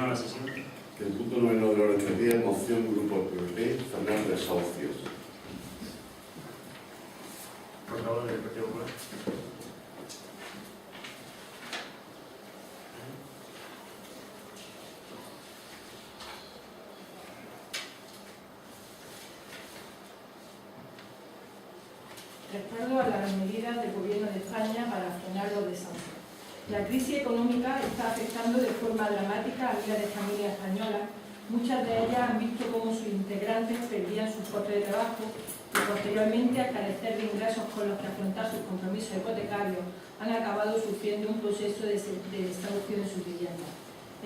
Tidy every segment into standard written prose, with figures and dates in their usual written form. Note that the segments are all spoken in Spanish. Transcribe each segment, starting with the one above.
Continúa la sesión. El punto 9 del orden del día es moción Grupo PP, frenar desahucios. Por favor, del Partido Popular. Respaldo a las medidas del Gobierno de España para frenar los desahucios. La crisis económica está afectando de forma dramática a miles de familias españolas. Muchas de ellas han visto cómo sus integrantes perdían sus puestos de trabajo y posteriormente, al carecer de ingresos con los que afrontar sus compromisos hipotecarios, han acabado sufriendo un proceso de desahucio de sus viviendas.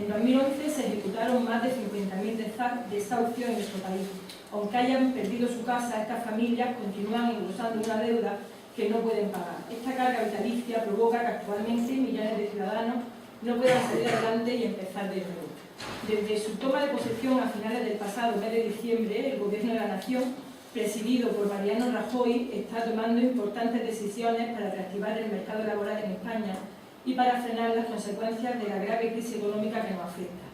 En 2011 se ejecutaron más de 50.000 desahucios en nuestro país. Aunque hayan perdido su casa, estas familias continúan engrosando una deuda que no pueden pagar. Esta carga vitalicia provoca que actualmente millones de ciudadanos no puedan salir adelante y empezar de nuevo. Desde su toma de posesión a finales del pasado mes de diciembre, el Gobierno de la Nación, presidido por Mariano Rajoy, está tomando importantes decisiones para reactivar el mercado laboral en España y para frenar las consecuencias de la grave crisis económica que nos afecta.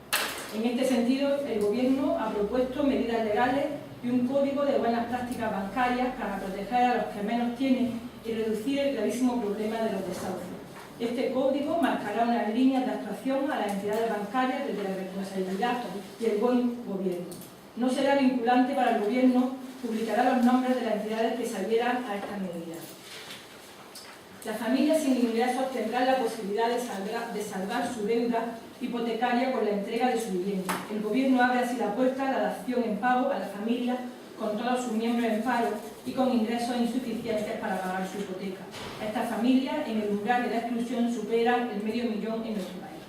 En este sentido, el Gobierno ha propuesto medidas legales y un código de buenas prácticas bancarias para proteger a los que menos tienen y reducir el gravísimo problema de los desahucios. Este código marcará unas líneas de actuación a las entidades bancarias desde la responsabilidad y el buen gobierno. No será vinculante para el Gobierno, publicará los nombres de las entidades que se adhieran a estas medidas. Las familias sin ingresos tendrán la posibilidad de saldar su deuda hipotecaria con la entrega de su vivienda. El Gobierno abre así la puerta a la dación en pago a las familias con todos sus miembros en paro y con ingresos insuficientes para pagar su hipoteca. Estas familias, en el umbral de la exclusión, superan el 500.000 en nuestro país.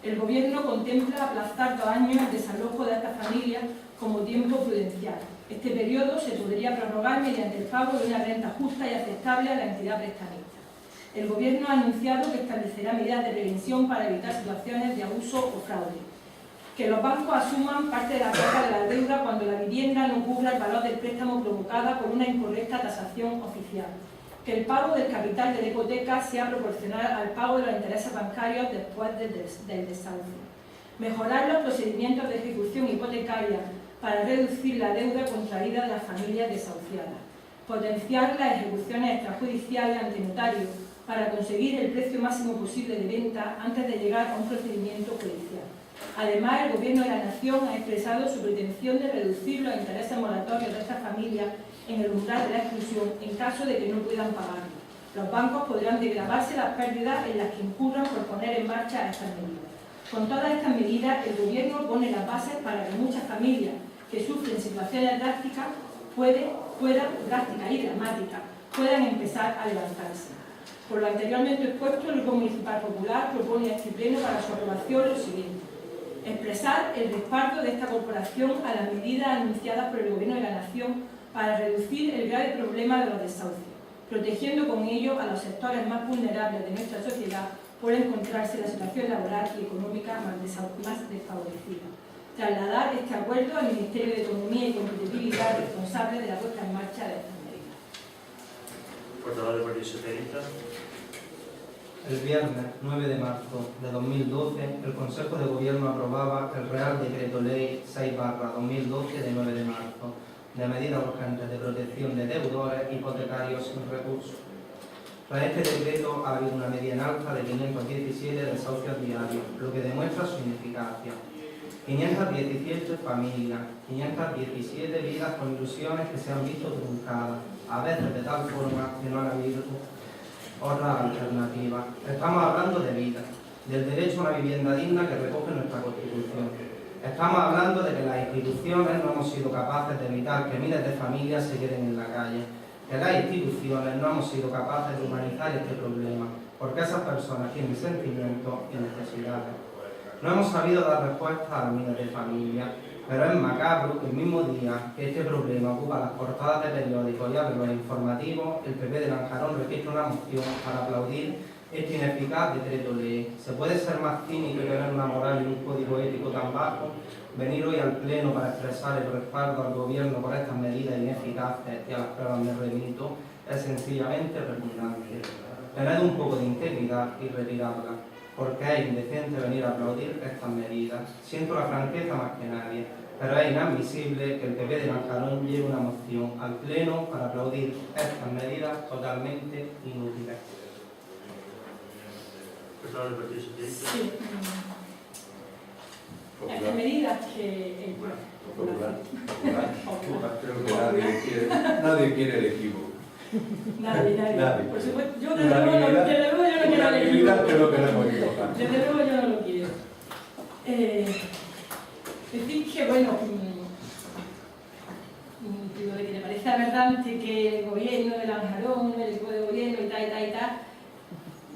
El Gobierno contempla aplazar 2 años el desalojo de estas familias como tiempo prudencial. Este periodo se podría prorrogar mediante el pago de una renta justa y aceptable a la entidad prestamista. El Gobierno ha anunciado que establecerá medidas de prevención para evitar situaciones de abuso o fraude. Que los bancos asuman parte de la cuota de la deuda cuando la vivienda no cubra el valor del préstamo provocada por una incorrecta tasación oficial. Que el pago del capital de la hipoteca sea proporcional al pago de los intereses bancarios después del desahucio. Mejorar los procedimientos de ejecución hipotecaria para reducir la deuda contraída de las familias desahuciadas. Potenciar las ejecuciones extrajudiciales ante notario para conseguir el precio máximo posible de venta antes de llegar a un procedimiento judicial. Además, el Gobierno de la Nación ha expresado su pretensión de reducir los intereses moratorios de estas familias en el umbral de la exclusión en caso de que no puedan pagarlo. Los bancos podrán desgravarse las pérdidas en las que incurran por poner en marcha estas medidas. Con todas estas medidas, el Gobierno pone las bases para que muchas familias que sufren situaciones drásticas y dramáticas puedan empezar a levantarse. Por lo anteriormente expuesto, el Grupo Municipal Popular propone a este Pleno para su aprobación lo siguiente: expresar el respaldo de esta corporación a las medidas anunciadas por el Gobierno de la Nación para reducir el grave problema de los desahucios, protegiendo con ello a los sectores más vulnerables de nuestra sociedad por encontrarse en la situación laboral y económica más desfavorecida. Trasladar este acuerdo al Ministerio de Economía y Competitividad responsable de la puesta en marcha de estas medidas. Portavoz del Partido Socialista. El viernes 9 de marzo de 2012, el Consejo de Gobierno aprobaba el Real Decreto Ley 6/2012 de 9 de marzo, de medidas urgentes de protección de deudores hipotecarios sin recursos. Tras este decreto ha habido una media en alza de 517 desahucios diarios, lo que demuestra su ineficacia. 517 familias, 517 vidas con ilusiones que se han visto truncadas, a veces de tal forma que no han habido otra alternativa. Estamos hablando de vida, del derecho a una vivienda digna que recoge nuestra Constitución. Estamos hablando de que las instituciones no hemos sido capaces de evitar que miles de familias se queden en la calle, que las instituciones no hemos sido capaces de humanizar este problema, porque esas personas tienen sentimientos y necesidades. No hemos sabido dar respuesta a miles de familias, pero es macabro que el mismo día que este problema ocupa las portadas de periódicos y abre los informativos, el PP de Lanjarón registra una moción para aplaudir este ineficaz decreto ley. ¿Se puede ser más cínico y tener una moral y un código ético tan bajo? Venir hoy al Pleno para expresar el respaldo al Gobierno por estas medidas ineficaces y a las pruebas me remito es sencillamente repugnante. Tened un poco de integridad y retirarla. porque es indecente venir a aplaudir estas medidas. Siento la franqueza más que nadie, pero es inadmisible que el PP de Lanjarón lleve una moción al Pleno para aplaudir estas medidas totalmente inútiles. Portavoz del Partido Socialista. Sí. Estas medidas que el Popular. Creo que nadie quiere el equipo. Nadie. Por supuesto, yo desde luego yo no quiero el Unanimidad equipo. que lo queremos equivocar. Desde luego yo no lo quiero. Decir que, bueno, digo de que le parece aberrante que el gobierno de Lanjarón, el equipo de gobierno y tal,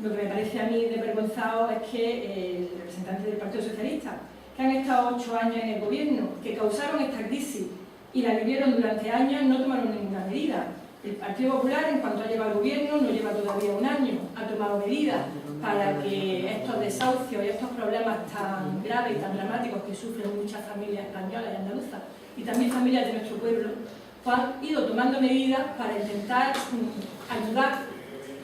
lo que me parece a mí desvergonzado es que el representante del Partido Socialista, que han estado 8 años en el gobierno, que causaron esta crisis y la vivieron durante años, no tomaron ninguna medida. El Partido Popular, en cuanto ha llegado al gobierno, no lleva todavía un año, ha tomado medidas para que estos desahucios y estos problemas tan graves y tan dramáticos que sufren muchas familias españolas y andaluzas y también familias de nuestro pueblo, pues han ido tomando medidas para intentar ayudar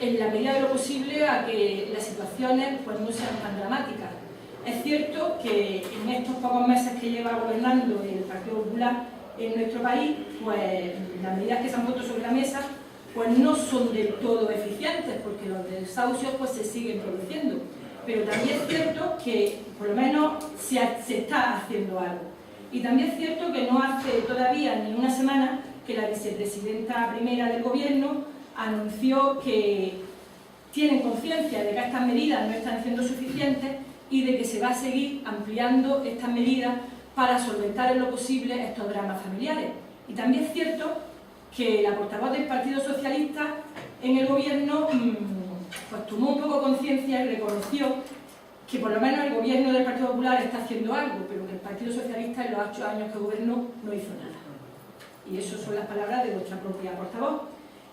en la medida de lo posible a que las situaciones pues, no sean tan dramáticas. Es cierto que en estos pocos meses que lleva gobernando el Partido Popular en nuestro país, pues las medidas que se han puesto sobre la mesa pues no son del todo eficientes, porque los desahucios pues se siguen produciendo. Pero también es cierto que por lo menos se está haciendo algo. Y también es cierto que no hace todavía ni una semana que la vicepresidenta primera del gobierno anunció que tienen conciencia de que estas medidas no están siendo suficientes y de que se va a seguir ampliando estas medidas para solventar en lo posible estos dramas familiares. Y también es cierto que la portavoz del Partido Socialista en el gobierno pues tomó un poco conciencia y reconoció que por lo menos el gobierno del Partido Popular está haciendo algo, pero que el Partido Socialista en los 8 años que gobernó no hizo nada. Y eso son las palabras de vuestra propia portavoz.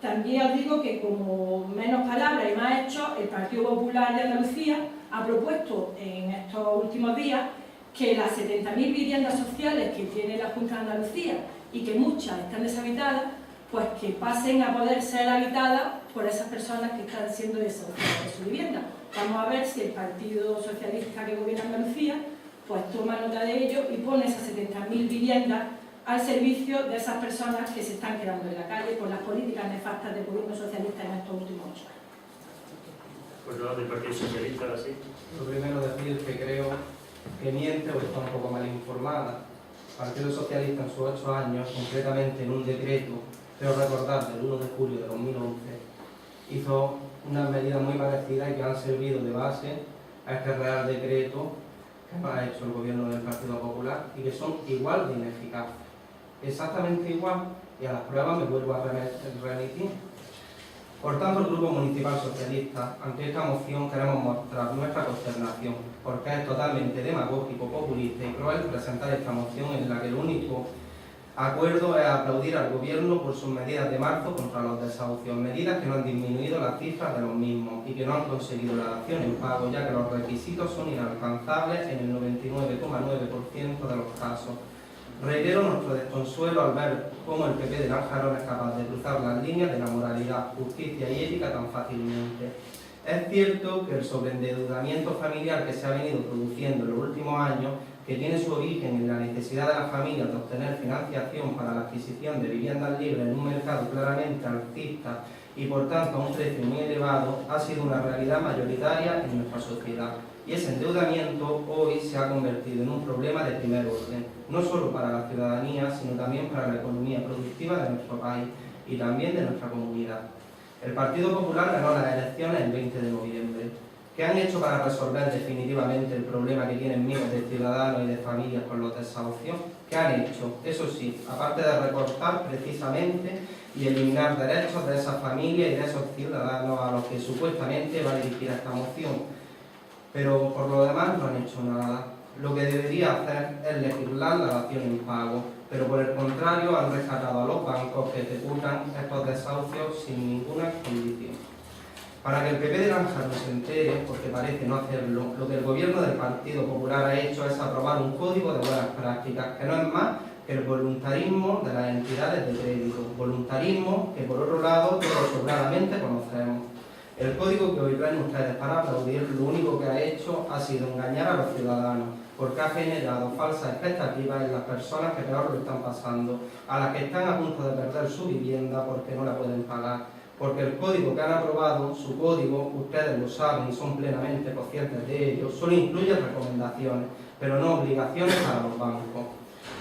También os digo que como menos palabras y más hechos, el Partido Popular de Andalucía ha propuesto en estos últimos días que las 70.000 viviendas sociales que tiene la Junta de Andalucía y que muchas están deshabitadas, pues que pasen a poder ser habitadas por esas personas que están siendo desahuciadas de su vivienda. Vamos a ver si el Partido Socialista que gobierna Andalucía pues toma nota de ello y pone esas 70.000 viviendas al servicio de esas personas que se están quedando en la calle por las políticas nefastas del gobierno socialista en estos últimos 8 años. Portavoz del Partido Socialista, sí. Lo primero decir que creo que miente o está un poco mal informada. El Partido Socialista en sus 8 años, concretamente en un decreto, creo recordar, del 1 de julio de 2011, hizo unas medidas muy parecidas y que han servido de base a este Real Decreto que ha hecho el gobierno del Partido Popular y que son igual de ineficaces. Exactamente igual, y a las pruebas me vuelvo a remitir. Por tanto, el Grupo Municipal Socialista, ante esta moción, queremos mostrar nuestra consternación, porque es totalmente demagógico, populista y cruel presentar esta moción en la que el único acuerdo es aplaudir al Gobierno por sus medidas de marzo contra los desahucios, medidas que no han disminuido las cifras de los mismos y que no han conseguido la dación en pago, ya que los requisitos son inalcanzables en el 99,9% de los casos. Reitero nuestro desconsuelo al ver cómo el PP de Lanjarón es capaz de cruzar las líneas de la moralidad, justicia y ética tan fácilmente. Es cierto que el sobreendeudamiento familiar que se ha venido produciendo en los últimos años, que tiene su origen en la necesidad de las familias de obtener financiación para la adquisición de viviendas libres en un mercado claramente alcista y por tanto a un precio muy elevado, ha sido una realidad mayoritaria en nuestra sociedad. Y ese endeudamiento hoy se ha convertido en un problema de primer orden, no solo para la ciudadanía, sino también para la economía productiva de nuestro país y también de nuestra comunidad. El Partido Popular ganó las elecciones el 20 de noviembre. ¿Qué han hecho para resolver definitivamente el problema que tienen miles de ciudadanos y de familias con los desahucios? ¿Qué han hecho? Eso sí, aparte de recortar precisamente y eliminar derechos de esas familias y de esos ciudadanos a los que supuestamente va dirigida esta moción. Pero por lo demás no han hecho nada. Lo que debería hacer es legislar la dación en pago, pero por el contrario han rescatado a los bancos que ejecutan estos desahucios sin ninguna condición. Para que el PP de Lanjarón se entere, porque parece no hacerlo, lo que el gobierno del Partido Popular ha hecho es aprobar un código de buenas prácticas, que no es más que el voluntarismo de las entidades de crédito, voluntarismo que por otro lado todos sobradamente conocemos. El código que hoy traen ustedes para aplaudir lo único que ha hecho ha sido engañar a los ciudadanos, porque ha generado falsas expectativas en las personas que peor lo están pasando, a las que están a punto de perder su vivienda porque no la pueden pagar. Porque el código que han aprobado, su código, ustedes lo saben y son plenamente conscientes de ello, solo incluye recomendaciones, pero no obligaciones para los bancos.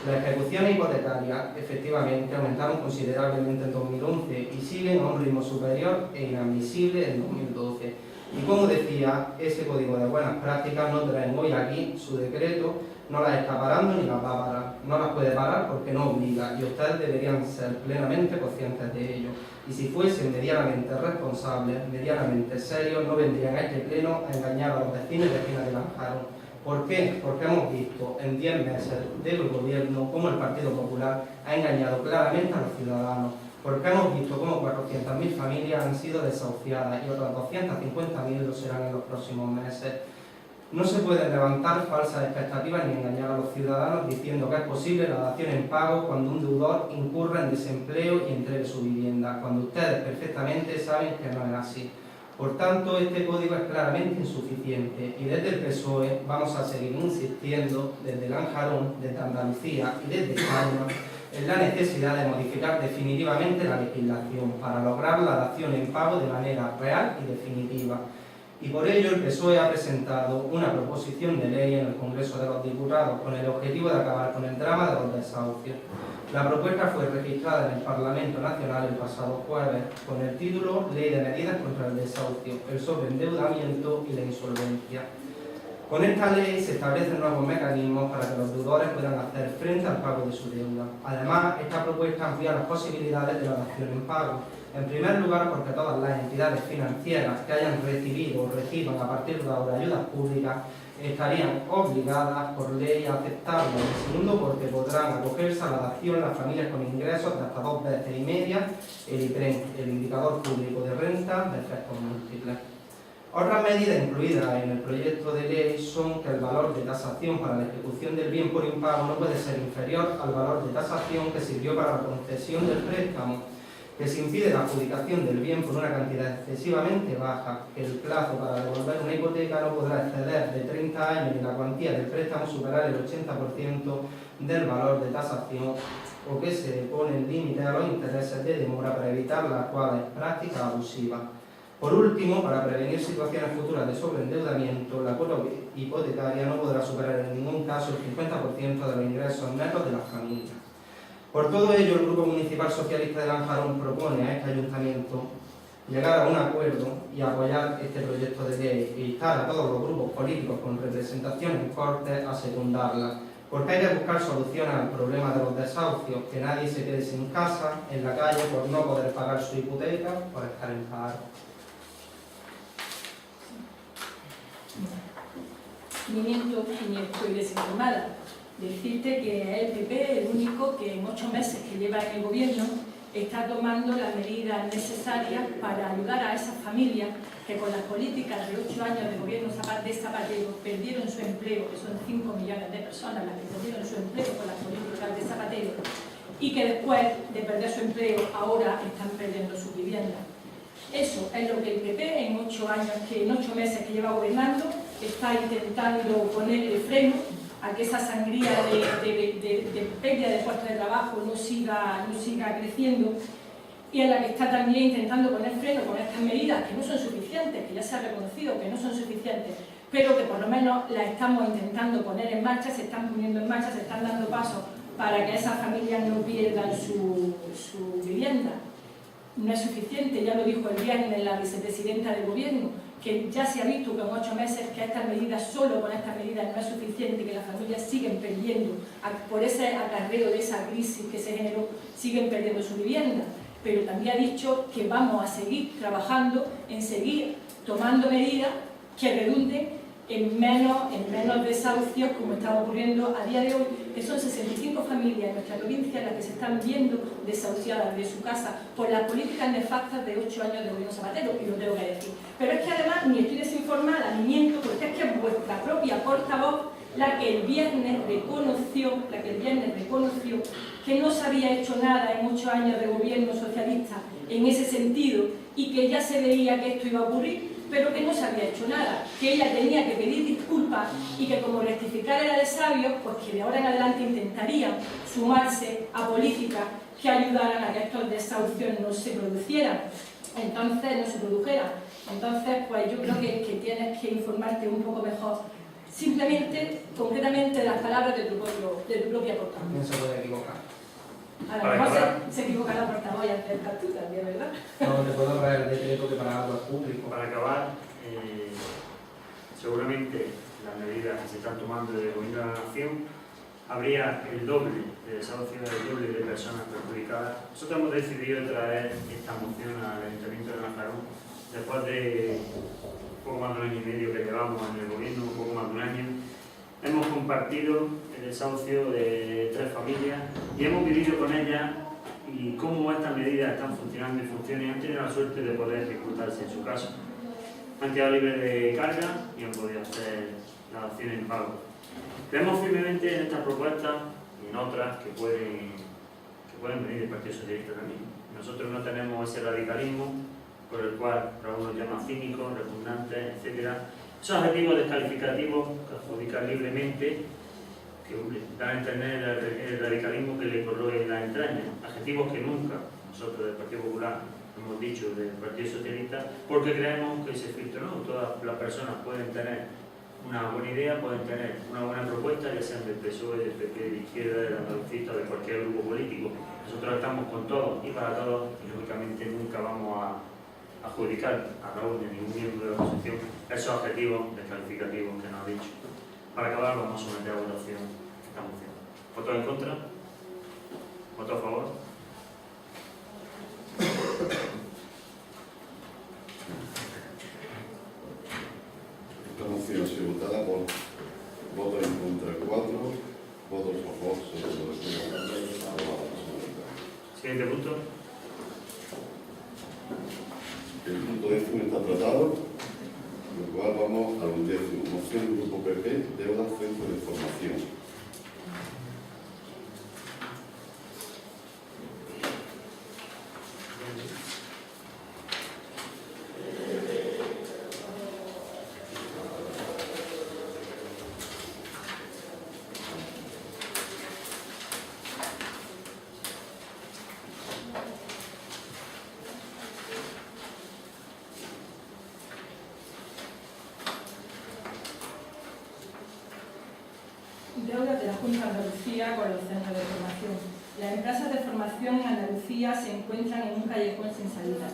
Las ejecuciones hipotecarias, efectivamente, aumentaron considerablemente en 2011 y siguen a un ritmo superior e inadmisible en 2012. Y como decía, ese código de buenas prácticas no traen hoy aquí su decreto, no las está parando ni las va a parar. No las puede parar porque no obliga y ustedes deberían ser plenamente conscientes de ello. Y si fuesen medianamente responsables, medianamente serios, no vendrían a este pleno a engañar a los vecinos y vecinas de Lanjarón. ¿Por qué? Porque hemos visto en 10 meses del gobierno cómo el Partido Popular ha engañado claramente a los ciudadanos. Porque hemos visto cómo 400.000 familias han sido desahuciadas y otras 250.000 lo serán en los próximos meses. No se pueden levantar falsas expectativas ni engañar a los ciudadanos diciendo que es posible la dación en pago cuando un deudor incurra en desempleo y entregue su vivienda, cuando ustedes perfectamente saben que no es así. Por tanto, este código es claramente insuficiente y desde el PSOE vamos a seguir insistiendo desde Lanjarón, desde Andalucía y desde España en la necesidad de modificar definitivamente la legislación para lograr la dación en pago de manera real y definitiva. Y por ello el PSOE ha presentado una proposición de ley en el Congreso de los Diputados con el objetivo de acabar con el drama de los desahucios. La propuesta fue registrada en el Parlamento Nacional el pasado jueves con el título Ley de Medidas contra el Desahucio, el Sobreendeudamiento y la Insolvencia. Con esta ley se establecen nuevos mecanismos para que los deudores puedan hacer frente al pago de su deuda. Además, esta propuesta amplía las posibilidades de la dación en pago. En primer lugar, porque todas las entidades financieras que hayan recibido o reciban a partir de ahora ayudas públicas estarían obligadas por ley a aceptarlo. En segundo, porque podrán acogerse a la dación las familias con ingresos de hasta 2,5 veces el IPREN, el Indicador Público de Renta de Efectos Múltiples. Otras medidas incluidas en el proyecto de ley son que el valor de tasación para la ejecución del bien por impago no puede ser inferior al valor de tasación que sirvió para la concesión del préstamo, que se impide la adjudicación del bien por una cantidad excesivamente baja, que el plazo para devolver una hipoteca no podrá exceder de 30 años y la cuantía del préstamo superar el 80% del valor de tasación, o que se pone el límite a los intereses de demora para evitar las actuales prácticas abusivas. Por último, para prevenir situaciones futuras de sobreendeudamiento, la cuota hipotecaria no podrá superar en ningún caso el 50% de los ingresos netos de las familias. Por todo ello, el Grupo Municipal Socialista de Lanjarón propone a este ayuntamiento llegar a un acuerdo y apoyar este proyecto de ley e instar a todos los grupos políticos con representación en Cortes a secundarla, porque hay que buscar soluciones al problema de los desahucios, que nadie se quede sin casa, en la calle, por no poder pagar su hipoteca, por estar en paro. Ni miento ni estoy desinformada. Decirte que es el PP el único que en 8 meses que lleva en el gobierno está tomando las medidas necesarias para ayudar a esas familias que con las políticas de 8 años de gobierno de Zapatero perdieron su empleo, que son 5 millones de personas las que perdieron su empleo con las políticas de Zapatero, y que después de perder su empleo ahora están perdiendo su vivienda. Eso es lo que el PP en 8 meses que lleva gobernando está intentando ponerle freno a que esa sangría de pérdida de puestos de trabajo no siga creciendo, y en la que está también intentando poner freno con estas medidas que no son suficientes, que ya se ha reconocido que no son suficientes, pero que por lo menos las estamos intentando poner en marcha, se están poniendo en marcha, se están dando pasos para que esas familias no pierdan su vivienda. No es suficiente, ya lo dijo el viernes la vicepresidenta del gobierno, que ya se ha visto que en 8 meses que estas medidas, solo con estas medidas no es suficiente, que las familias siguen perdiendo, por ese acarreo de esa crisis que se generó, siguen perdiendo su vivienda. Pero también ha dicho que vamos a seguir trabajando en seguir tomando medidas que redunden en menos desahucios, como está ocurriendo a día de hoy, que son 65 familias en nuestra provincia las que se están viendo desahuciadas de su casa por las políticas nefastas de 8 años de gobierno Zapatero, y lo tengo que decir. Pero es que además ni estoy desinformada ni miento, porque es que es vuestra propia portavoz la que el viernes reconoció que no se había hecho nada en 8 años de gobierno socialista en ese sentido, y que ya se veía que esto iba a ocurrir, pero que no se había hecho nada, que ella tenía que pedir disculpas y que como rectificar era de sabios, pues que de ahora en adelante intentarían sumarse a políticas que ayudaran a que estos desahucios no se produjeran. Entonces, pues yo creo que tienes que informarte un poco mejor, simplemente, concretamente, de las palabras de tu propia portavoz. No se puede equivocar. A lo mejor se equivoca la portavoz y acerca tú también, ¿verdad? No, le puedo traer el decreto que para algo es público. Para acabar, seguramente las medidas que se están tomando de gobierno de la nación, habría el doble de desahucios, el doble de personas perjudicadas. Nosotros hemos decidido traer esta moción al Ayuntamiento de Lanjarón después de poco más de un año y medio que llevamos en el gobierno, un poco más de un año. Hemos compartido el desahucio de 3 familias y hemos vivido con ellas y cómo estas medidas están funcionando y funcionan y han tenido la suerte de poder ejecutarse en su caso. Han quedado libres de carga y han podido hacer la dación en pago. Creemos firmemente en esta propuesta y en otras que pueden venir del Partido Socialista también. Nosotros no tenemos ese radicalismo por el cual algunos llaman cínicos, repugnantes, etc. Esos adjetivos descalificativos que adjudican libremente, que dan a entender el radicalismo que le corroe la entraña. Adjetivos que nunca nosotros del Partido Popular hemos dicho del Partido Socialista, porque creemos que ese filtro no. Todas las personas pueden tener una buena idea, pueden tener una buena propuesta, ya sean del PSOE, del PP, de izquierda, del andalucista, de cualquier grupo político. Nosotros estamos con todos y para todos y lógicamente nunca vamos a adjudicar a Raúl ni a ningún miembro de la oposición esos objetivos descalificativos que nos ha dicho. Para acabar vamos a someter a votación esta moción. ¿Votos en contra? ¿Votos a favor? Esta moción ha sido votada por votos en contra 4, votos a favor sobre Siguiente punto. El punto 10 está tratado, lo cual vamos al 11º. Moción del Grupo PP, deuda centro de formación. Deudas de la Junta de Andalucía con los centros de formación. Las empresas de formación en Andalucía se encuentran en un callejón sin salida.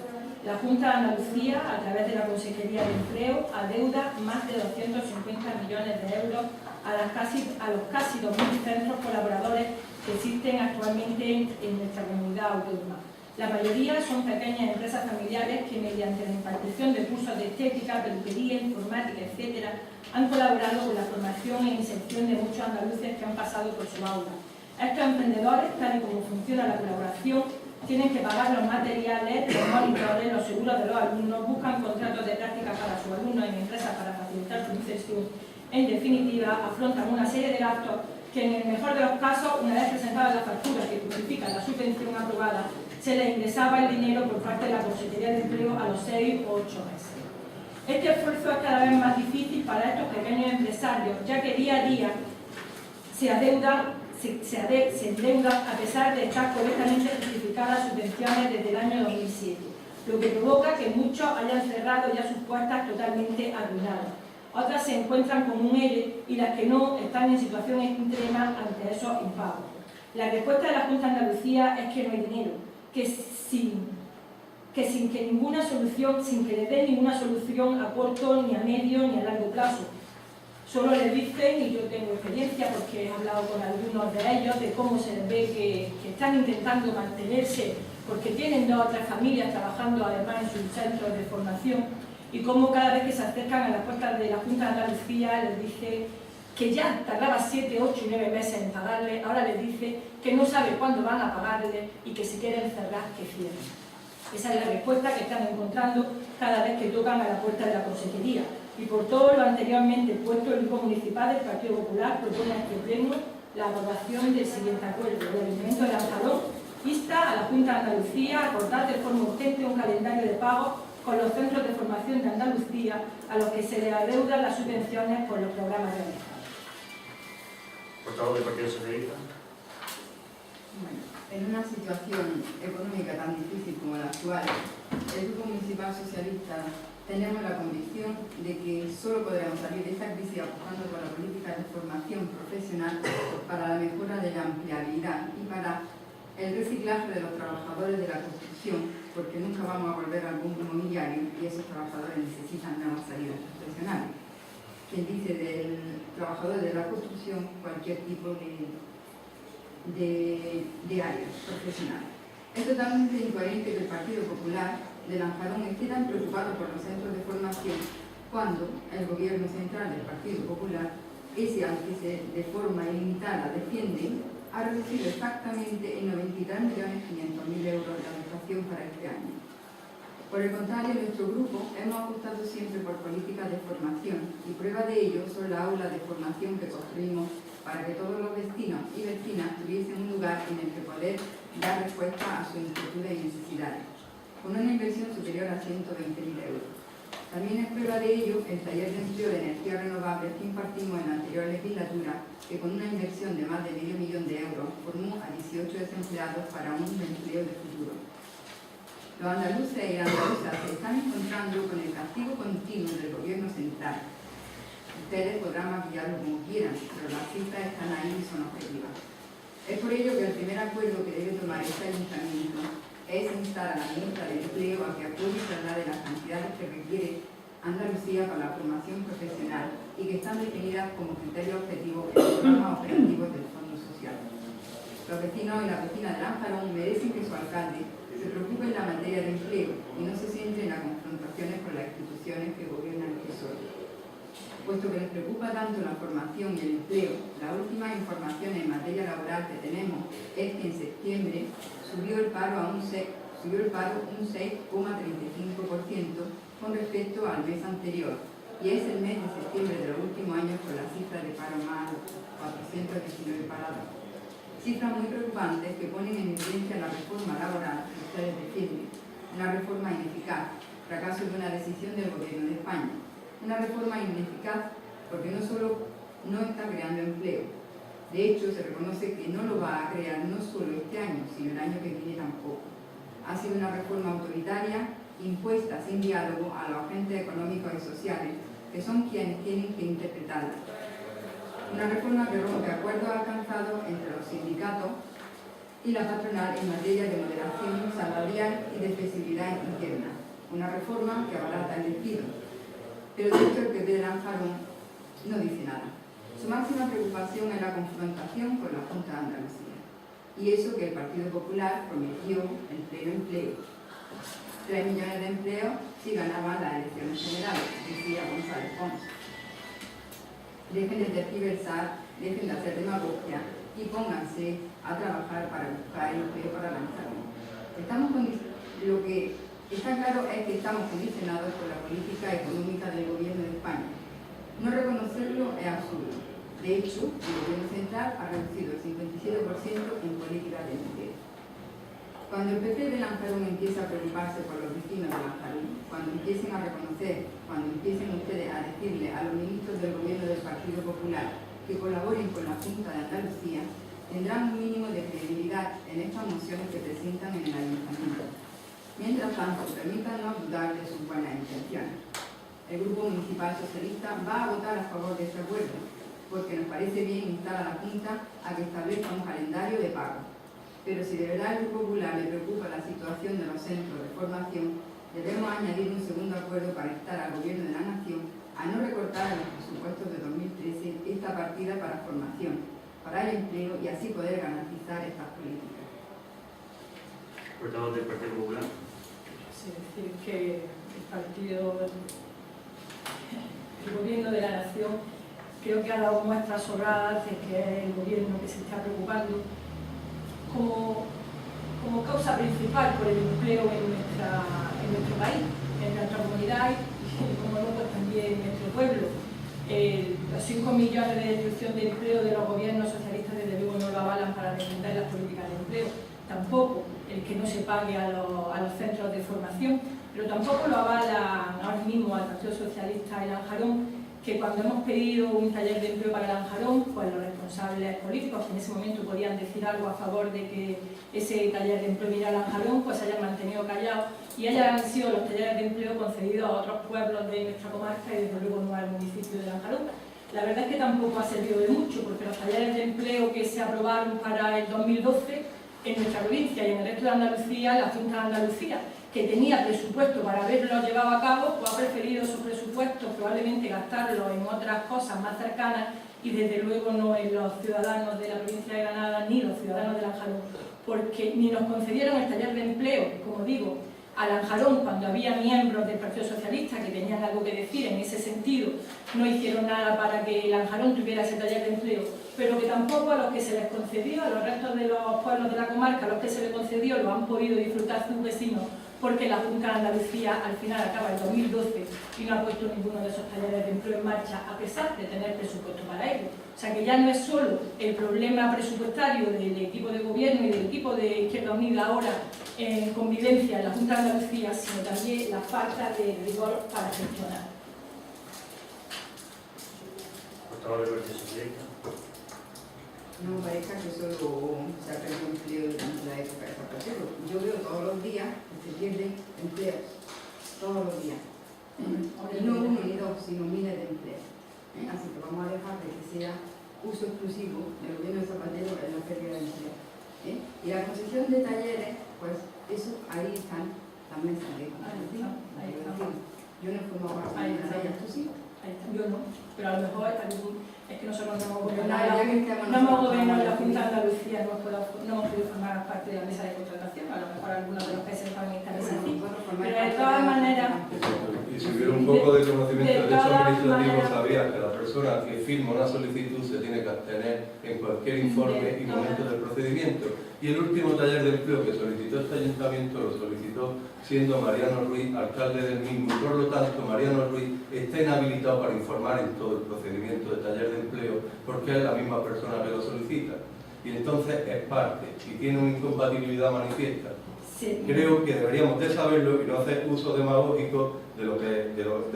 La Junta de Andalucía, a través de la Consejería de Empleo, adeuda más de 250 millones de euros a los casi 2.000 centros colaboradores que existen actualmente en nuestra comunidad autónoma. La mayoría son pequeñas empresas familiares que, mediante la impartición de cursos de estética, peluquería, informática, etc., han colaborado con la formación e inserción de muchos andaluces que han pasado por su aula. Estos emprendedores, tal y como funciona la colaboración, tienen que pagar los materiales, los monitores, los seguros de los alumnos, buscan contratos de práctica para sus alumnos en empresas para facilitar su inserción. En definitiva, afrontan una serie de gastos que, en el mejor de los casos, una vez presentada la factura que justifica la subvención aprobada, se les ingresaba el dinero por parte de la Consejería de Empleo a los 6 o 8 meses. Este esfuerzo es cada vez más difícil para estos pequeños empresarios, ya que día a día se endeudan a pesar de estar correctamente justificadas subvenciones desde el año 2007, lo que provoca que muchos hayan cerrado ya sus puertas totalmente arruinadas. Otras se encuentran con un ERE y las que no están en situación extrema ante esos impagos. La respuesta de la Junta de Andalucía es que no hay dinero, que sin que ninguna solución, sin que le den ninguna solución a corto, ni a medio, ni a largo plazo. Solo les dicen, y yo tengo experiencia porque he hablado con algunos de ellos, de cómo se les ve que están intentando mantenerse porque tienen 2 o 3 familias trabajando además en sus centros de formación, y cómo cada vez que se acercan a las puertas de la Junta de Andalucía les dice que ya tardaba 7, 8 y 9 meses en pagarle, ahora les dice que no sabe cuándo van a pagarle y que si quieren cerrar, que cierren. Esa es la respuesta que están encontrando cada vez que tocan a la puerta de la Consejería. Y por todo lo anteriormente puesto, el Grupo Municipal del Partido Popular propone a este Pleno la aprobación del siguiente acuerdo. El Ayuntamiento de Lanjarón Insta a la Junta de Andalucía a acordar de forma urgente un calendario de pago con los centros de formación de Andalucía a los que se les adeudan las subvenciones por los programas realizados. Portavoz del Partido Socialista. Bueno, en una situación económica tan difícil como la actual, el Grupo Municipal Socialista tenemos la convicción de que solo podremos salir de esta crisis apostando por la política de formación profesional para la mejora de la empleabilidad y para el reciclaje de los trabajadores de la construcción, porque nunca vamos a volver al boom inmobiliario y esos trabajadores necesitan nuevas salidas profesionales. Quien dice del trabajador de la construcción cualquier tipo de área profesional. Es totalmente incoherente que el Partido Popular de Lanjarón esté tan preocupado por los centros de formación cuando el gobierno central del Partido Popular, ese al que se de forma ilimitada defiende, ha reducido exactamente en 93.500.000 euros la dotación para este año. Por el contrario, nuestro grupo hemos apostado siempre por políticas de formación y prueba de ello son las aulas de formación que construimos para que todos los vecinos y vecinas tuviesen un lugar en el que poder dar respuesta a sus inquietudes y necesidades, con una inversión superior a 120.000 euros. También es prueba de ello el taller de empleo de energías renovables que impartimos en la anterior legislatura, que con una inversión de más de $500.000 formó a 18 desempleados para un empleo de futuro. Los andaluces y andaluzas se están encontrando con el castigo continuo del gobierno central. Ustedes podrán maquillarlo como quieran, pero las cifras están ahí y son objetivas. Es por ello que el primer acuerdo que debe tomar este ayuntamiento es instar a la ministra de Empleo a que apoye y traslade las cantidades que requiere Andalucía para la formación profesional y que están definidas como criterios objetivos en los programas operativos del Fondo Social. Los vecinos y las vecinas de Lanjarón merecen que su alcalde se preocupe en la materia de empleo y no se centre en las confrontaciones con las instituciones que gobiernan el PSOE. Puesto que les preocupa tanto la formación y el empleo, las últimas informaciones en materia laboral que tenemos es que en septiembre subió el paro un 6,35% con respecto al mes anterior, y es el mes de septiembre de los últimos años con la cifra de paro más 419 parados. Cifras muy preocupantes que ponen en evidencia la reforma laboral que ustedes defienden, una reforma ineficaz, fracaso de una decisión del gobierno de España. Una reforma ineficaz porque no solo no está creando empleo, de hecho se reconoce que no lo va a crear no solo este año, sino el año que viene tampoco. Ha sido una reforma autoritaria impuesta sin diálogo a los agentes económicos y sociales, que son quienes tienen que interpretarla. Una reforma que rompe acuerdos alcanzados entre los sindicatos y la patronal en materia de moderación salarial y de flexibilidad interna. Una reforma que abarata el despido. Pero de hecho el PP de Lanjarón no dice nada. Su máxima preocupación es la confrontación con la Junta de Andalucía. Y eso que el Partido Popular prometió en pleno empleo. 3 millones de empleos si ganaban las elecciones generales, decía González Pons. Dejen de tergiversar, dejen de hacer demagogia y pónganse a trabajar para buscar empleo para Lanjarón. Lo que está claro es que estamos condicionados por la política económica del gobierno de España. No reconocerlo es absurdo. De hecho, el gobierno central ha reducido el 57% en políticas de empleo. Cuando el PP de Lanjarón empieza a preocuparse por los vecinos de Lanjarón, cuando empiecen a reconocer, cuando empiecen ustedes a decirle a los ministros del gobierno del Partido Popular que colaboren con la Junta de Andalucía, tendrán un mínimo de credibilidad en estas mociones que presentan en el ayuntamiento. Mientras tanto, permítanos dudar de sus buenas intenciones. El Grupo Municipal Socialista va a votar a favor de este acuerdo, porque nos parece bien instar a la Junta a que establezca un calendario de pago. Pero si de verdad al Grupo Popular le preocupa la situación de los centros de formación, debemos añadir un segundo acuerdo para instar al Gobierno de la Nación a no recortar en los presupuestos de 2013 esta partida para formación, para el empleo y así poder garantizar estas políticas. Portavoz del Partido Popular. Es decir, que el Gobierno de la Nación creo que ha dado muestras sobradas de que es el Gobierno que se está preocupando como causa principal por el empleo en nuestro país, en nuestra comunidad y como no, pues también en nuestro pueblo. Los 5 millones de destrucción de empleo de los gobiernos socialistas desde luego no lo avalan para defender las políticas de empleo. tampoco el que no se pague a los centros de formación, pero tampoco lo avala ahora mismo al Partido Socialista de Lanjarón, que cuando hemos pedido un taller de empleo para Lanjarón, pues los responsables políticos que en ese momento podían decir algo a favor de que ese taller de empleo viniera a Lanjarón, pues se hayan mantenido callados y hayan sido los talleres de empleo concedidos a otros pueblos de nuestra comarca y desde luego no al municipio de Lanjarón. La verdad es que tampoco ha servido de mucho, porque los talleres de empleo que se aprobaron para el 2012 en nuestra provincia y en el resto de Andalucía, la Junta de Andalucía, que tenía presupuesto para haberlo llevado a cabo, pues ha preferido esos presupuestos probablemente gastarlos en otras cosas más cercanas y desde luego no en los ciudadanos de la provincia de Granada ni los ciudadanos de Lanjarón, porque ni nos concedieron el taller de empleo, como digo, a Lanjarón cuando había miembros del Partido Socialista que tenían algo que decir en ese sentido, no hicieron nada para que Lanjarón tuviera ese taller de empleo, pero que tampoco a los que se les concedió, a los restos de los pueblos de la comarca, a los que se les concedió, lo han podido disfrutar sus vecinos, porque la Junta de Andalucía al final acaba el 2012 y no ha puesto ninguno de esos talleres de empleo en marcha, a pesar de tener presupuesto para ello. O sea que ya no es solo el problema presupuestario del equipo de gobierno y del equipo de Izquierda Unida ahora en convivencia en la Junta de Andalucía, sino también la falta de rigor para gestionar. Portavoz del Partido Socialista. No me parezca que solo se ha perdido empleo durante la época de Zapatero. Yo veo todos los días que se pierden empleos, todos los días. Y no uno ni dos, sino miles de empleos. Así que vamos a dejar de que sea uso exclusivo del gobierno de Zapatero en la pérdida de empleo. Y la concesión de talleres, pues eso ahí están las mesas de concesión. Yo no he formado parte de ellas, ¿tú sí? Yo no, pero a lo mejor es que nosotros no hemos gobernado en la Junta de Andalucía, no hemos podido formar parte de la mesa de contratación, a lo mejor algunos de los que se están en esta mesa sí, pero de todas maneras... Y si hubiera un poco de conocimiento de derecho administrativo, sabía que la persona que firma una solicitud se tiene que abstener en cualquier informe y momento del procedimiento. Y el último taller de empleo que solicitó este ayuntamiento lo solicitó siendo Mariano Ruiz alcalde del mismo, y por lo tanto Mariano Ruiz está inhabilitado para informar en todo el procedimiento de taller de empleo porque es la misma persona que lo solicita y entonces es parte y tiene una incompatibilidad manifiesta. Sí. Creo que deberíamos de saberlo y no hacer uso demagógico de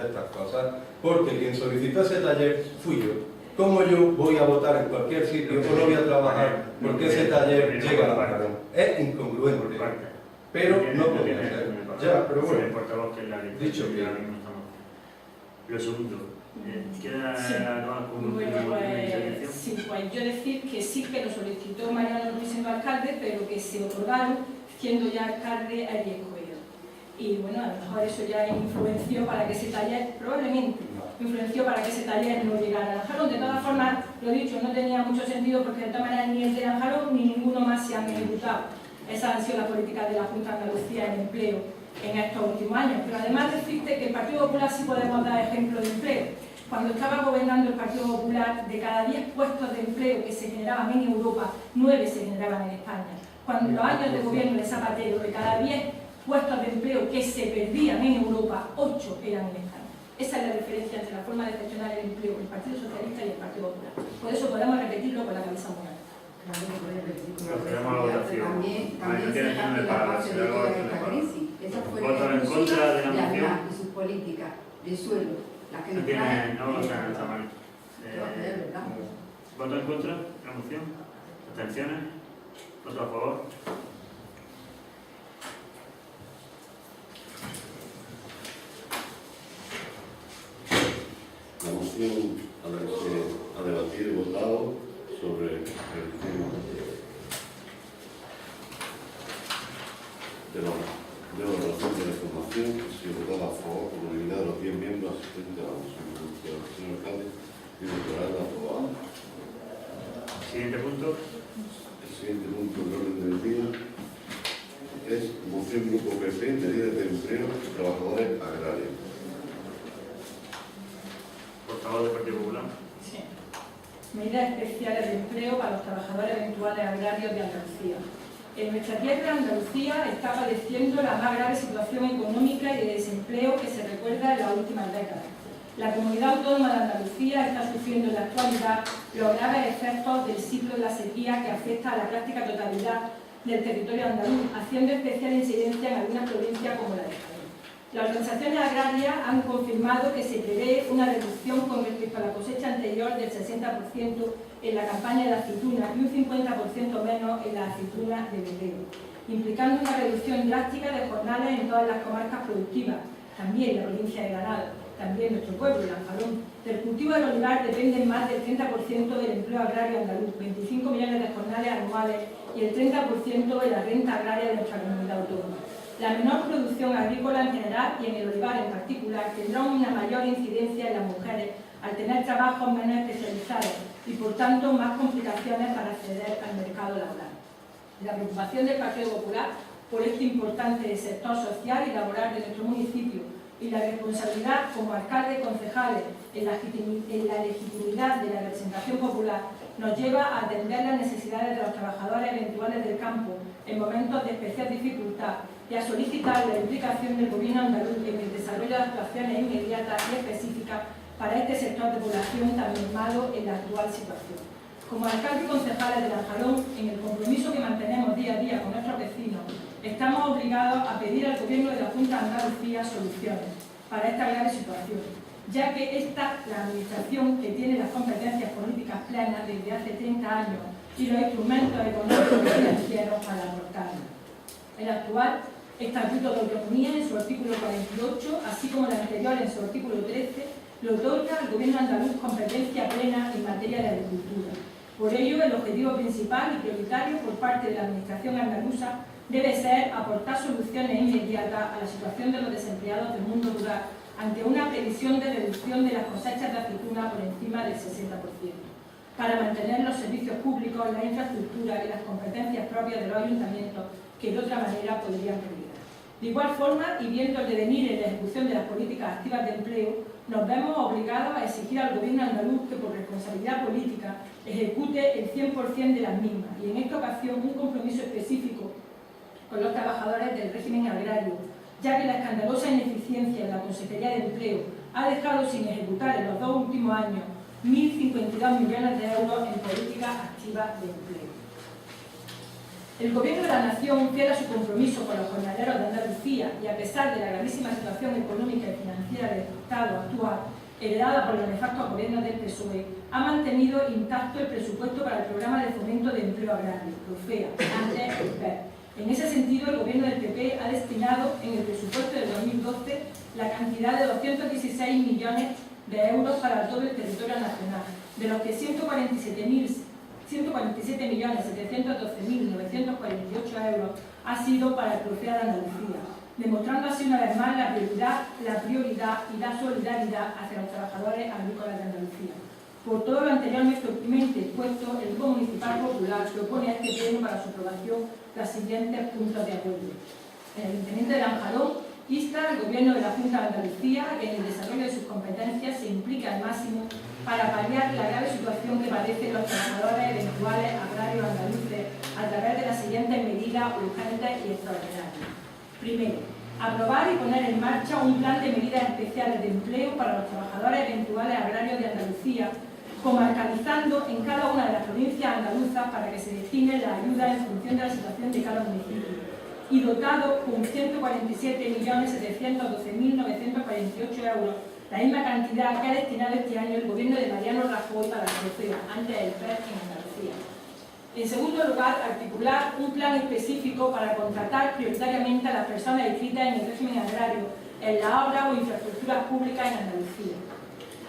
estas cosas, porque quien solicitó ese taller fui yo. ¿Cómo yo voy a votar en cualquier sitio o no voy a trabajar porque ese taller llega a la Lanjarón? Es incongruente, pero no podría ser. Ya, pero bueno, dicho que lo segundo, ¿queda con un sí, pues yo decir que sí que lo solicitó Mariano Ruiz siendo alcalde, pero que se otorgaron siendo ya alcalde a Diego Coelho. Y bueno, a lo mejor eso ya influenció para que ese taller, probablemente, influenció para que ese taller no llegara a Lanjarón. De todas formas, lo he dicho, no tenía mucho sentido porque de todas maneras ni el de Lanjarón ni ninguno más se han ejecutado. Esas han sido las políticas de la Junta de Andalucía en empleo en estos últimos años. Pero además decirte que el Partido Popular sí podemos dar ejemplo de empleo. Cuando estaba gobernando el Partido Popular, de cada 10 puestos de empleo que se generaban en Europa, 9 se generaban en España. Cuando en los años de gobierno de Zapatero, de cada 10 puestos de empleo que se perdían en Europa, 8 eran en España. Esa es la diferencia entre la forma de gestionar el empleo del Partido Socialista y el Partido Popular. Por eso podemos repetirlo con la cabeza muy alta. También se cambia la base de toda esta crisis. Esa fue la en contra de la moción y sus políticas de suelo. Las que no tiene, no, o sea, está mal. ¿Verdad? ¿Voto en contra de la moción? ¿Abstenciones? ¿Voto a favor? La moción a la que se ha debatido y votado sobre el tema de la relación de la información, que ha sido votada a favor por unanimidad de los 10 miembros asistentes a la moción de la señora alcalde y declarada aprobada. Siguiente punto. El siguiente punto del orden del día es moción Grupo PP, medidas de empleo de trabajadores agrarios. Portavoz del Partido Popular. Sí. Medidas especiales de empleo para los trabajadores eventuales agrarios de Andalucía. En nuestra tierra, Andalucía está padeciendo la más grave situación económica y de desempleo que se recuerda en las últimas décadas. La comunidad autónoma de Andalucía está sufriendo en la actualidad los graves efectos del ciclo de la sequía que afecta a la práctica totalidad del territorio andaluz, haciendo especial incidencia en algunas provincias como la de Jaén. Las organizaciones agrarias han confirmado que se prevé una reducción con respecto a la cosecha anterior del 60% en la campaña de la aceituna y un 50% menos en la aceituna de verdeo, implicando una reducción drástica de jornales en todas las comarcas productivas, también la provincia de Granada, también nuestro pueblo, Lanjarón. Del cultivo del olivar dependen más del 30% del empleo agrario andaluz, 25 millones de jornales anuales y el 30% de la renta agraria de nuestra comunidad autónoma. La menor producción agrícola en general y en el olivar en particular tendrá una mayor incidencia en las mujeres al tener trabajos menos especializados y por tanto más complicaciones para acceder al mercado laboral. La preocupación del Partido Popular por este importante sector social y laboral de nuestro municipio y la responsabilidad como alcalde y concejales en la legitimidad de la representación popular nos lleva a atender las necesidades de los trabajadores eventuales del campo en momentos de especial dificultad y a solicitar la implicación del Gobierno andaluz en el desarrollo de actuaciones inmediatas y específicas para este sector de población tan mermado en la actual situación. Como alcalde y concejales de Lanjarón, en el compromiso que mantenemos día a día con nuestros vecinos, estamos obligados a pedir al Gobierno de la Junta de Andalucía soluciones para esta grave situación, ya que esta la administración que tiene las competencias políticas plenas desde hace 30 años y los instrumentos económicos y financieros para aportarlas. El actual Estatuto de Autonomía, en su artículo 48, así como el anterior en su artículo 13, le otorga al Gobierno andaluz competencia plena en materia de agricultura. Por ello, el objetivo principal y prioritario por parte de la Administración andaluza debe ser aportar soluciones inmediatas a la situación de los desempleados del mundo rural ante una previsión de reducción de las cosechas de aceituna por encima del 60%, para mantener los servicios públicos, la infraestructura y las competencias propias de los ayuntamientos que de otra manera podrían peligrar. De igual forma, y viendo el devenir en la ejecución de las políticas activas de empleo, nos vemos obligados a exigir al Gobierno andaluz que por responsabilidad política ejecute el 100% de las mismas y en esta ocasión un compromiso específico con los trabajadores del régimen agrario, ya que la escandalosa ineficiencia de la Consejería de Empleo ha dejado sin ejecutar en los 2 últimos años 1.052 millones de euros en políticas activas de empleo. El Gobierno de la Nación, fiel a su compromiso con los jornaleros de Andalucía y a pesar de la gravísima situación económica y financiera del Estado actual, heredada por los nefastos gobiernos del PSOE, ha mantenido intacto el presupuesto para el Programa de Fomento de Empleo Agrario, PROFEA, antes el PER. En ese sentido, el Gobierno del PP ha destinado en el presupuesto del 2012 la cantidad de 216 millones de euros para todo el territorio nacional, de los que 147.712.948 euros ha sido para el PROFEA de Andalucía, demostrando así una vez más la prioridad y la solidaridad hacia los trabajadores agrícolas de Andalucía. Por todo lo anteriormente expuesto, el Grupo Municipal Popular propone a este Pleno para su aprobación los siguientes puntos de apoyo. El Ayuntamiento de Lanjarón insta al Gobierno de la Junta de Andalucía a que en el desarrollo de sus competencias se implique al máximo para paliar la grave situación que padecen los trabajadores eventuales agrarios andaluces a través de las siguientes medidas urgentes y extraordinarias. Primero, aprobar y poner en marcha un plan de medidas especiales de empleo para los trabajadores eventuales agrarios de Andalucía, comarcalizando en cada una de las provincias andaluzas para que se destine la ayuda en función de la situación de cada municipio, y dotado con 147.712.948 euros, la misma cantidad que ha destinado este año el Gobierno de Mariano Rajoy para la PROFEA, antes del PER en Andalucía. En segundo lugar, articular un plan específico para contratar prioritariamente a las personas inscritas en el régimen agrario en las obras o infraestructuras públicas en Andalucía.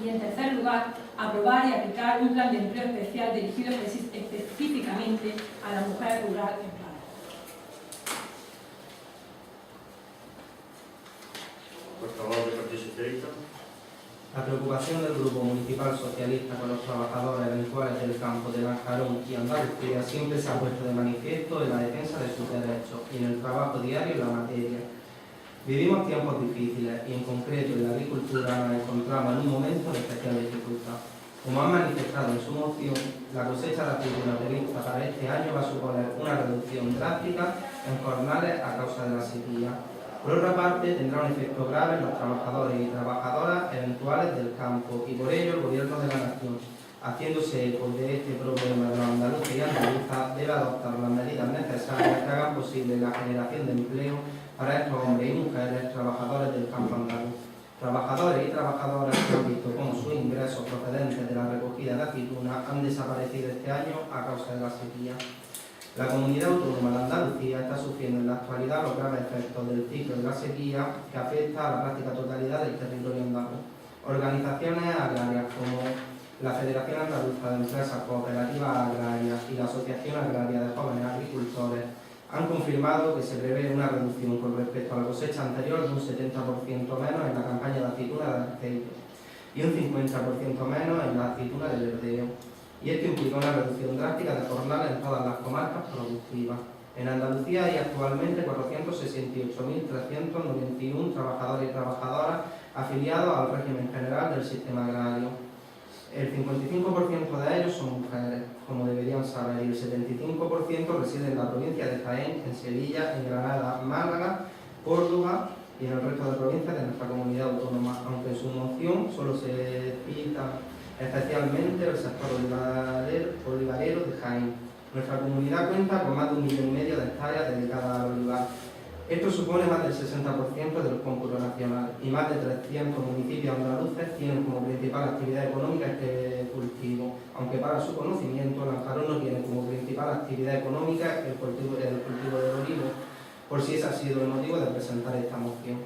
Y en tercer lugar, aprobar y aplicar un plan de empleo especial dirigido específicamente a la mujer rural en paro. Por favor, del Partido Socialista. La preocupación del Grupo Municipal Socialista con los trabajadores eventuales del campo de Lanjarón y Andalucía siempre se ha puesto de manifiesto en la defensa de sus derechos y en el trabajo diario en la materia. Vivimos tiempos difíciles y en concreto en la agricultura nos encontramos en un momento de especial dificultad. Como han manifestado en su moción, la cosecha de aceituna prevista para este año va a suponer una reducción drástica en jornales a causa de la sequía. Por otra parte, tendrá un efecto grave en los trabajadores y trabajadoras eventuales del campo y por ello el Gobierno de la Nación, haciéndose eco de este problema de los andaluces y andaluzas, debe adoptar las medidas necesarias que posible la generación de empleo para estos hombres y mujeres trabajadores del campo andaluz. Trabajadores y trabajadoras que han visto cómo sus ingresos procedentes de la recogida de aceitunas han desaparecido este año a causa de la sequía. La comunidad autónoma de Andalucía está sufriendo en la actualidad los graves efectos del ciclo de la sequía que afecta a la práctica totalidad del territorio andaluz. Organizaciones agrarias como la Federación Andaluza de Empresas Cooperativas Agrarias y la Asociación Agraria de Jóvenes Agricultores han confirmado que se prevé una reducción con respecto a la cosecha anterior de un 70% menos en la campaña de aceituna de aceite y un 50% menos en la aceituna de verdeo. Y esto implica una reducción drástica de jornales en todas las comarcas productivas. En Andalucía hay actualmente 468.391 trabajadores y trabajadoras afiliados al régimen general del sistema agrario. El 55% de ellos son mujeres, como deberían saber, y el 75% reside en la provincia de Jaén, en Sevilla, en Granada, Málaga, Córdoba y en el resto de provincias de nuestra comunidad autónoma, aunque en su moción solo se cita especialmente el sector olivarero de Jaén. Nuestra comunidad cuenta con más de 1,5 millones de hectáreas dedicadas al olivar. Esto supone más del 60% del cómputo nacional y más de 300 municipios andaluces tienen como principal actividad económica este cultivo, aunque para su conocimiento Lanjarón no tiene como principal actividad económica el cultivo del olivo, por si ese ha sido el motivo de presentar esta moción.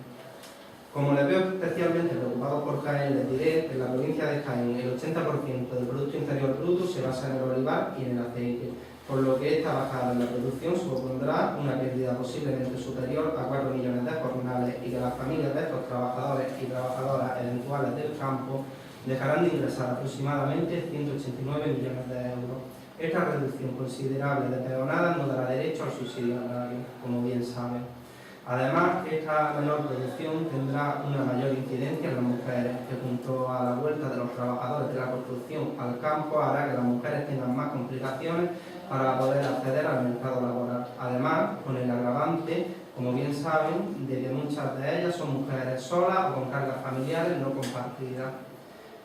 Como les veo especialmente preocupados por Jaén, les diré que en la provincia de Jaén el 80% del Producto Interior Bruto se basa en el olivar y en el aceite, por lo que esta bajada en la producción supondrá una pérdida posiblemente superior a 4 millones de jornales y que las familias de estos trabajadores y trabajadoras eventuales del campo dejarán de ingresar aproximadamente 189 millones de euros. Esta reducción considerable de peonadas no dará derecho al subsidio agrario, como bien saben. Además, esta menor producción tendrá una mayor incidencia en las mujeres, que junto a la vuelta de los trabajadores de la construcción al campo hará que las mujeres tengan más complicaciones para poder acceder al mercado laboral. Además, con el agravante, como bien saben, de que muchas de ellas son mujeres solas o con cargas familiares no compartidas.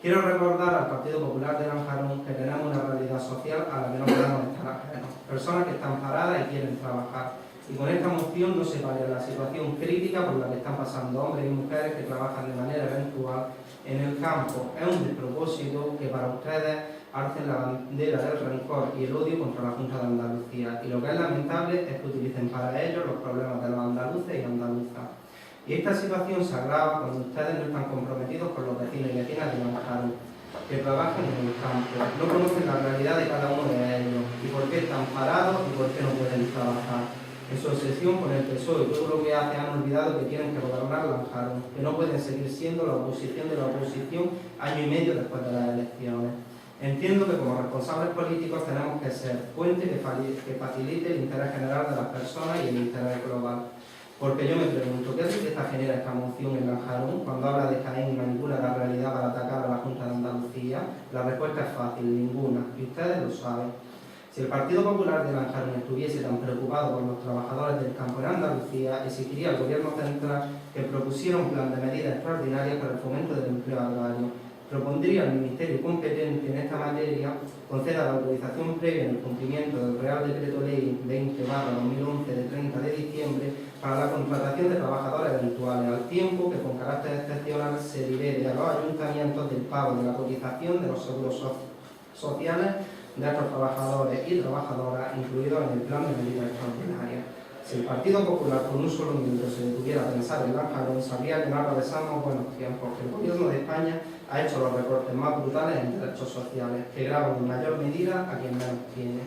Quiero recordar al Partido Popular de Lanjarón que tenemos una realidad social a la que no podemos estar ajenos. Personas que están paradas y quieren trabajar. Y con esta moción no se palia la situación crítica por la que están pasando hombres y mujeres que trabajan de manera eventual en el campo. Es un despropósito que para ustedes alcen la bandera del rencor y el odio contra la Junta de Andalucía. Y lo que es lamentable es que utilicen para ello los problemas de los andaluces y andaluzas. Y esta situación se agrava cuando ustedes no están comprometidos con los vecinos y vecinas de Lanjarón, que trabajan en el campo, no conocen la realidad de cada uno de ellos y por qué están parados y por qué no pueden trabajar. En su obsesión con el PSOE y todo lo que hace han olvidado que tienen que gobernar Lanjarón, que no pueden seguir siendo la oposición de la oposición año y medio después de las elecciones. Entiendo que como responsables políticos tenemos que ser puente que facilite el interés general de las personas y el interés global. Porque yo me pregunto, ¿qué riqueza genera esta moción en Lanjarón cuando habla de Jaén y manipula la realidad para atacar a la Junta de Andalucía? La respuesta es fácil, ninguna, y ustedes lo saben. Si el Partido Popular de Lanjarón estuviese tan preocupado por los trabajadores del campo en Andalucía, exigiría al Gobierno central que propusiera un plan de medidas extraordinarias para el fomento del empleo agrario. Propondría al Ministerio competente en esta materia conceda la autorización previa en el cumplimiento del Real Decreto Ley 20/2011 de 30 de diciembre para la contratación de trabajadores eventuales, al tiempo que con carácter excepcional se libere a los ayuntamientos del pago de la cotización de los seguros sociales de estos trabajadores y trabajadoras incluidos en el plan de medidas extraordinarias. Si el Partido Popular por un solo minuto se detuviera a pensar en Lanjarón, sabría que no atravesamos buenos tiempos, que el Gobierno de España ha hecho los recortes más brutales en derechos sociales, que graban en mayor medida a quien menos tiene.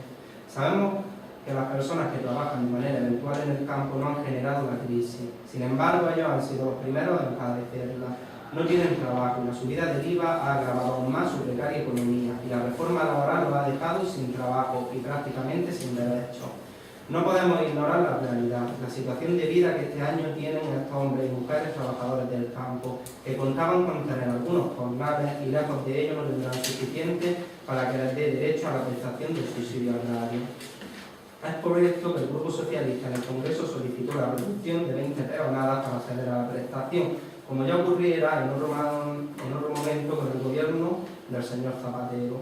Sabemos que las personas que trabajan de manera eventual en el campo no han generado la crisis. Sin embargo, ellos han sido los primeros en padecerla. No tienen trabajo y la subida del IVA ha agravado aún más su precaria economía y la reforma laboral los ha dejado sin trabajo y prácticamente sin derechos. No podemos ignorar la realidad, la situación de vida que este año tienen estos hombres y mujeres trabajadores del campo, que contaban con tener algunos jornales y lejos de ello no tendrán suficiente para que les dé derecho a la prestación del subsidio agrario. Es por esto que el Grupo Socialista en el Congreso solicitó la reducción de 20 peonadas para acceder a la prestación, como ya ocurriera en otro momento con el gobierno del señor Zapatero.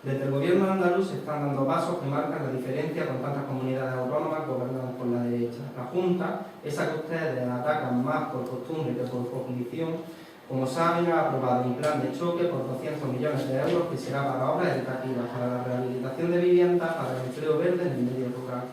Desde el gobierno andaluz se están dando pasos que marcan la diferencia con tantas comunidades autónomas gobernadas por la derecha. La Junta, esa que ustedes atacan más por costumbre que por cognición, como saben, ha aprobado un plan de choque por 200 millones de euros que será para obras educativas, para la rehabilitación de viviendas, para el empleo verde en el medio rural.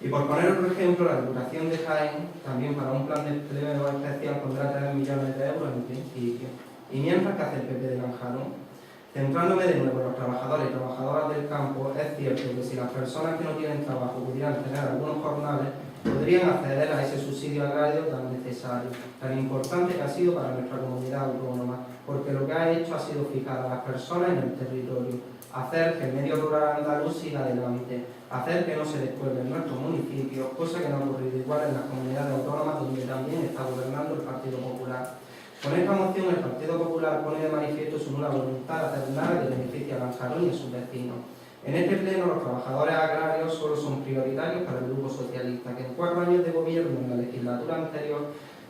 Y por poner otro ejemplo, la Diputación de Jaén, también para un plan de empleo especial, pondrá 3 millones de euros en principio. Y mientras, que hace el PP de Lanjarón. Centrándome de nuevo en los trabajadores y trabajadoras del campo, es cierto que si las personas que no tienen trabajo pudieran tener algunos jornales, podrían acceder a ese subsidio agrario tan necesario, tan importante que ha sido para nuestra comunidad autónoma, porque lo que ha hecho ha sido fijar a las personas en el territorio, hacer que el medio rural andaluz siga adelante, hacer que no se despueblen nuestros municipios, cosa que no ha ocurrido igual en las comunidades autónomas donde también está gobernando el Partido Popular. Con esta moción, el Partido Popular pone de manifiesto su nula voluntad de hacer nada que beneficie a Lanjarón y a sus vecinos. En este pleno, los trabajadores agrarios solo son prioritarios para el Grupo Socialista, que en 4 años de gobierno en la legislatura anterior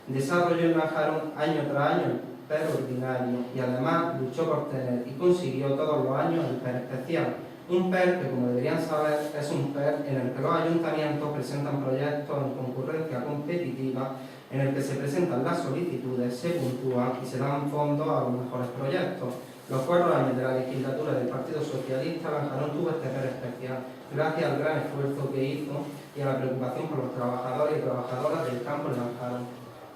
desarrolló en Lanjarón año tras año el PER ordinario y además luchó por tener y consiguió todos los años el PER especial. Un PER que, como deberían saber, es un PER en el que los ayuntamientos presentan proyectos en concurrencia competitiva, en el que se presentan las solicitudes, se puntúan y se dan fondos a los mejores proyectos. Los 4 años de la legislatura del Partido Socialista, Lanjarón tuvo este PER especial, gracias al gran esfuerzo que hizo y a la preocupación por los trabajadores y trabajadoras del campo en Lanjarón.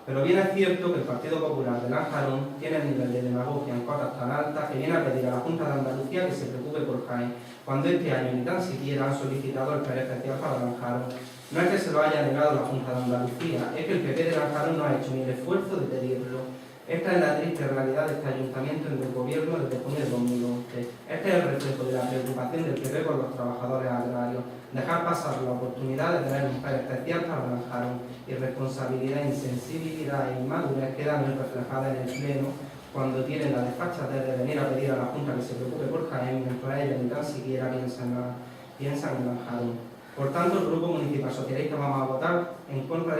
Pero bien es cierto que el Partido Popular de Lanjarón tiene el nivel de demagogia en cotas tan altas que viene a pedir a la Junta de Andalucía que se preocupe por Jaén, cuando este año ni tan siquiera han solicitado el PER especial para Lanjarón. No es que se lo haya negado la Junta de Andalucía, es que el PP de Lanjarón no ha hecho ni el esfuerzo de pedirlo. Esta es la triste realidad de este ayuntamiento en el gobierno desde junio de 2011. Este es el reflejo de la preocupación del PP por los trabajadores agrarios. Dejar pasar la oportunidad de tener un PER especial para Lanjarón. Irresponsabilidad, insensibilidad e inmadurez quedan reflejadas en el pleno cuando tienen la desfachatez de venir a pedir a la Junta que se preocupe por Jaén, mientras ellos ni tan siquiera piensan en Lanjarón. Por tanto, el Grupo Municipal Socialista vamos a votar en contra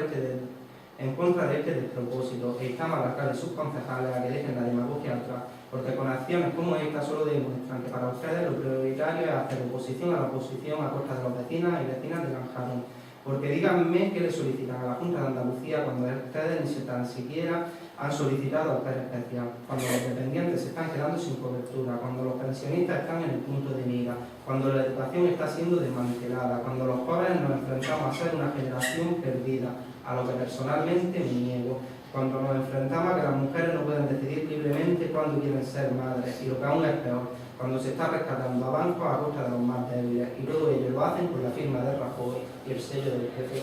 de este despropósito e instamos al alcalde y sus concejales a que dejen la demagogia atrás, porque con acciones como esta solo demuestran que para ustedes lo prioritario es hacer oposición a la oposición a costa de los vecinos y vecinas de Lanjarón. Porque díganme qué le solicitan a la Junta de Andalucía cuando ustedes ni tan siquiera han solicitado el PER especial, cuando los dependientes se están quedando sin cobertura, cuando los pensionistas están en el punto de mira, cuando la educación está siendo desmantelada, cuando los jóvenes nos enfrentamos a ser una generación perdida, a lo que personalmente me niego, cuando nos enfrentamos a que las mujeres no pueden decidir libremente cuándo quieren ser madres, y lo que aún es peor, cuando se está rescatando a bancos a costa de los más débiles, y todo ello lo hacen con la firma de Rajoy y el sello del jefe,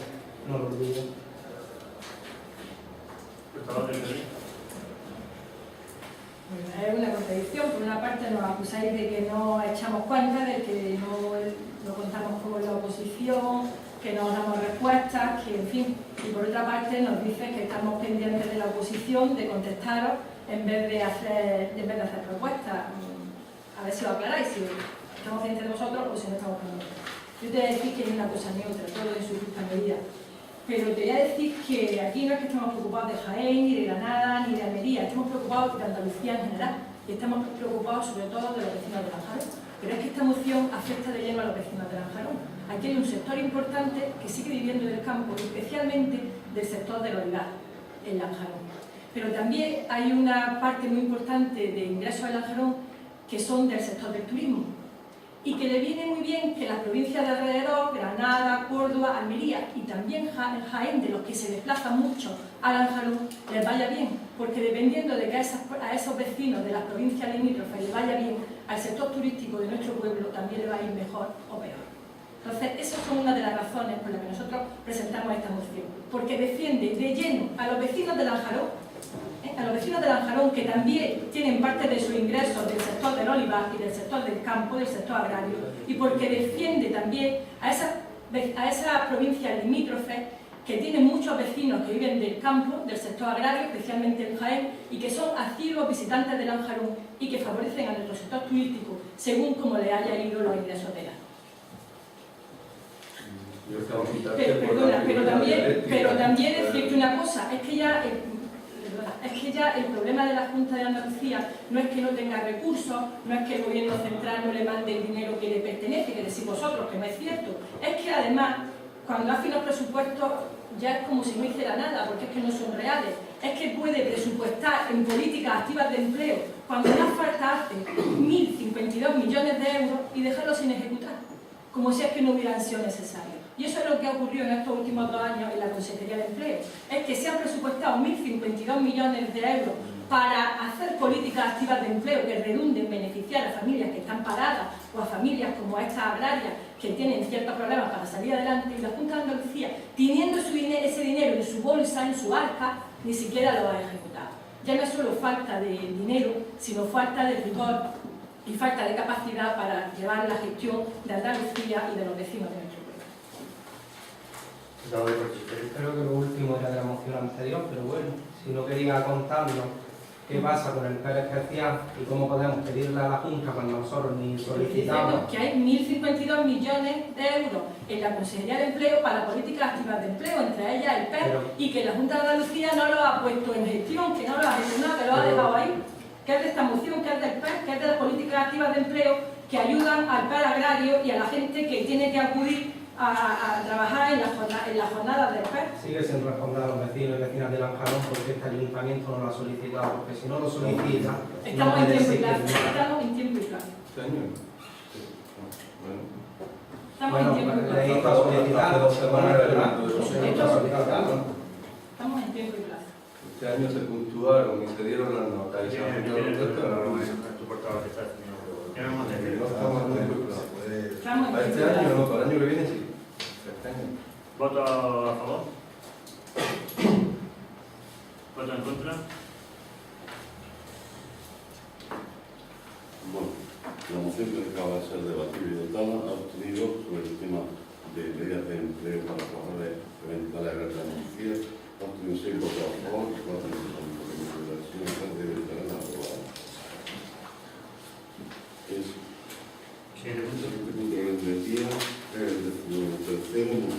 no lo olviden. Bueno, es una contradicción. Por una parte nos acusáis de que no echamos cuenta, de que no contamos con la oposición, que no damos respuestas, que en fin, y por otra parte nos dice que estamos pendientes de la oposición, de contestaros, en vez de hacer propuestas. A ver si lo aclaráis, si estamos pendientes de vosotros o si no estamos pendientes. Yo te voy a decir que es una cosa neutra, todo en su justa medida. Pero te voy a decir que aquí no es que estemos preocupados de Jaén, ni de Granada, ni de Almería, estamos preocupados de Andalucía en general y estamos preocupados sobre todo de los vecinos de Lanjarón. Pero es que esta moción afecta de lleno a los vecinos de Lanjarón. Aquí hay un sector importante que sigue viviendo del campo, especialmente del sector del olivar en Lanjarón. Pero también hay una parte muy importante de ingresos en Lanjarón que son del sector del turismo, y que le viene muy bien que las provincias de alrededor, Granada, Córdoba, Almería y también Jaén, de los que se desplazan mucho a Lanjarón, les vaya bien, porque dependiendo de que a esos vecinos de las provincias limítrofes les vaya bien, al sector turístico de nuestro pueblo también le va a ir mejor o peor. Entonces, esas son una de las razones por las que nosotros presentamos esta moción, porque defiende de lleno a los vecinos de Lanjarón, que también tienen parte de sus ingresos del sector del olivar y del sector del campo, del sector agrario, y porque defiende también a esas provincias limítrofes que tienen muchos vecinos que viven del campo, del sector agrario, especialmente en Jaén, y que son asiduos visitantes de Lanjarón y que favorecen a nuestro sector turístico según como le haya ido los ingresos de la. Pero también decirte una cosa, es que ya el problema de la Junta de Andalucía no es que no tenga recursos, no es que el gobierno central no le mande el dinero que le pertenece, que decís vosotros, que no es cierto, es que además, cuando hace los presupuestos, ya es como si no hiciera nada, porque es que no son reales. Es que puede presupuestar en políticas activas de empleo cuando le falta hace 1.052 millones de euros y dejarlos sin ejecutar, como si es que no hubieran sido necesarios. Y eso es lo que ha ocurrido en estos últimos 2 años en la Consejería de Empleo. Es que se han presupuestado 1.052 millones de euros para hacer políticas activas de empleo que redunden en beneficiar a familias que están paradas o a familias como estas agrarias que tienen ciertos problemas para salir adelante, y la Junta de Andalucía, teniendo ese dinero en su bolsa, en su arca, ni siquiera lo ha ejecutado. Ya no es solo falta de dinero, sino falta de rigor y falta de capacidad para llevar la gestión de Andalucía y de los vecinos de nuestro pueblo. Creo que lo último era de la moción anterior, pero bueno, si no quería contarnos qué pasa con el PER especial y cómo podemos pedirle a la Junta cuando nosotros ni solicitamos. Que hay 1.052 millones de euros en la Consejería de Empleo para políticas activas de empleo, entre ellas el PER, y que la Junta de Andalucía no lo ha puesto en gestión, que no lo ha gestionado, que lo ha dejado ahí, que es de esta moción, que es del PER, que es de las políticas activas de empleo que ayudan al PER agrario y a la gente que tiene que acudir a trabajar en las jornadas del PER. Sigue sin responder a los vecinos y vecinas de Lanjarón porque este ayuntamiento no lo ha solicitado, porque si no lo solicita... Estamos no en puede tiempo y decir plazo, que no. estamos en tiempo y plazo. ¿Este año? Estamos en tiempo y plazo. Leí para solicitarlo, Hace 2 semanas era el evento de Estamos en tiempo y plazo. Este año se puntuaron y se dieron las notas y se han No estamos en tiempo y plazo. Estamos en Para este tiempo y año plazo. no, para el año que viene sí. Este año. ¿Voto a favor? ¿Voto en contra? Bueno, la moción que acaba de ser debatida y votada ha obtenido sobre el tema de medidas de empleo para trabajadores eventuales agrarios de Andalucía, ha obtenido 6 votos a favor y 4 en contra. La versión debe estar aprobada. Siguiente punto. Siguiente punto de orden del día, el 13º,